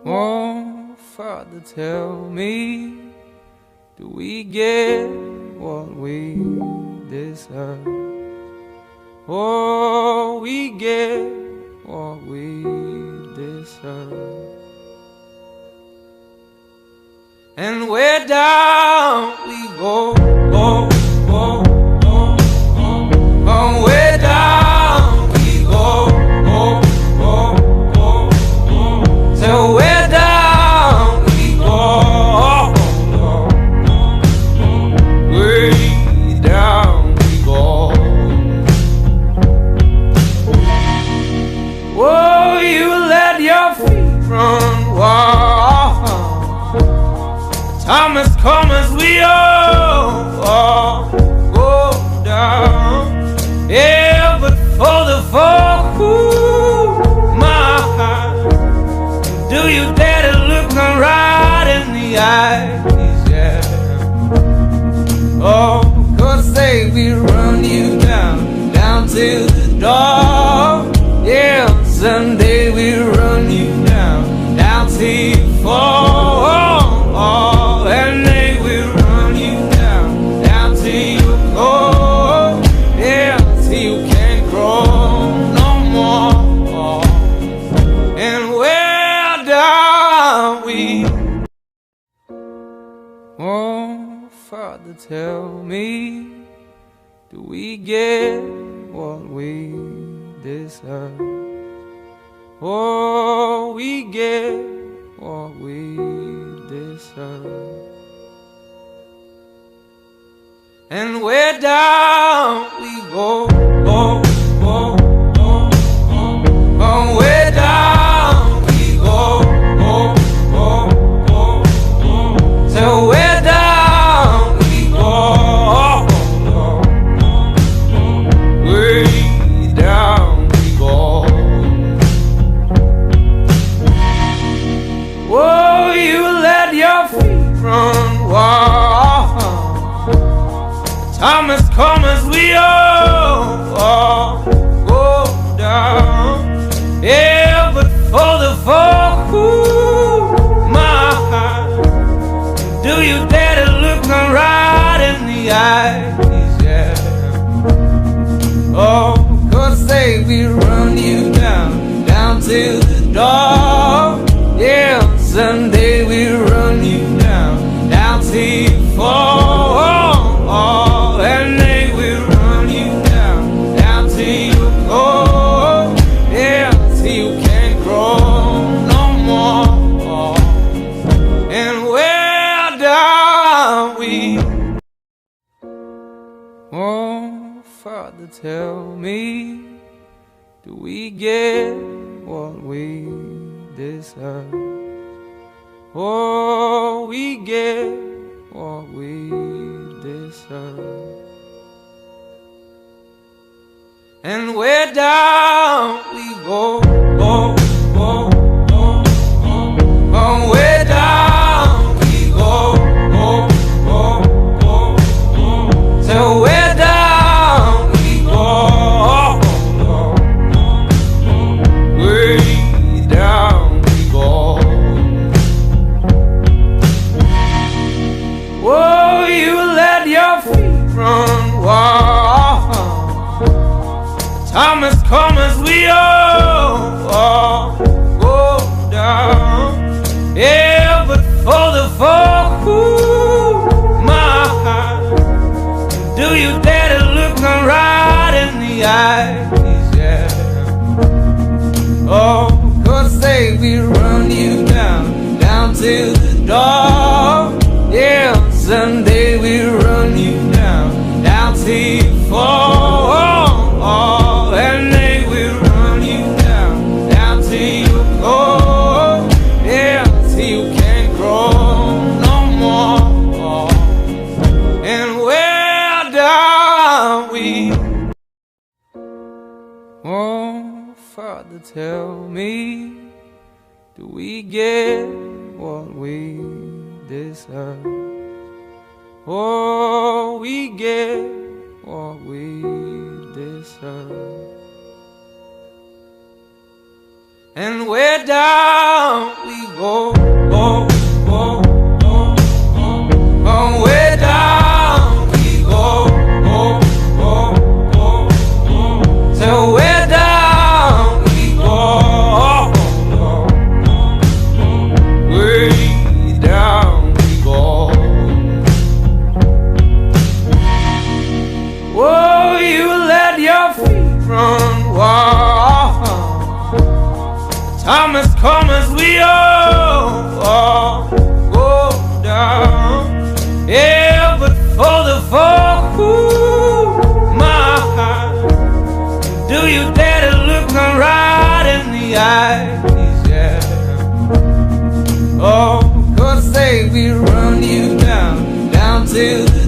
Oh, Father, tell me, do we get what we deserve? Oh, we get what we deserve. And where down we go, oh, oh, oh, oh, oh, where down we go, oh, oh, oh, oh, so where down we go, oh, oh, oh, oh, way down we go. Oh, you let your feet run wild. Time has come as we all go down. Yeah, but for the fall, ooh, my heart, do you dare to look me right in the eyes? Yeah. Oh, 'cause say we run you down to the door. Yeah, someday we run you down till you fall. And they will run you down till you go. Yeah, till you can't grow no more. And where down we? Oh, Father, tell me, do we get what we deserve? Oh, we get what we deserve. And where down we go, oh, oh, oh, oh, oh, where down we go, oh, oh, oh, oh, so where down we go, oh, oh, oh, oh, way down we go. Whoa, you let your feet run wild. Time has come as we all go down. Yeah, but for the fall, ooh, my heart, do you dare to look me right in the eyes? Yeah. Oh, 'cause say we run you down to the door. Yeah, someday we run you down till you fall. And they will run you down till you go. Yeah, till you can't grow no more. And where down we? Oh, Father, tell me, do we get what we deserve? Oh, we get what we deserve. And where down we go, oh, oh, oh, oh, oh, where down we go, oh, oh, oh, oh, so where down we go, oh, oh, oh, oh, way down we go. Whoa, you let your feet run wild. Time has come as we all go down. Yeah, but for the fall, ooh, my heart, do you dare to look me right in the eyes? Yeah. Oh, 'cause say we run you down to the door. Yeah, someday we run you down till you fall. And they will run you down till you go. Yeah, till you can't grow no more. And where down we? Oh, Father, tell me, do we get what we deserve? Oh, we get what we deserve. And where down we go. come as we all go down. Yeah, but for the fall, ooh, my heart, do you dare to look me right in the eyes? Yeah. Oh, 'cause say we run you down, down to the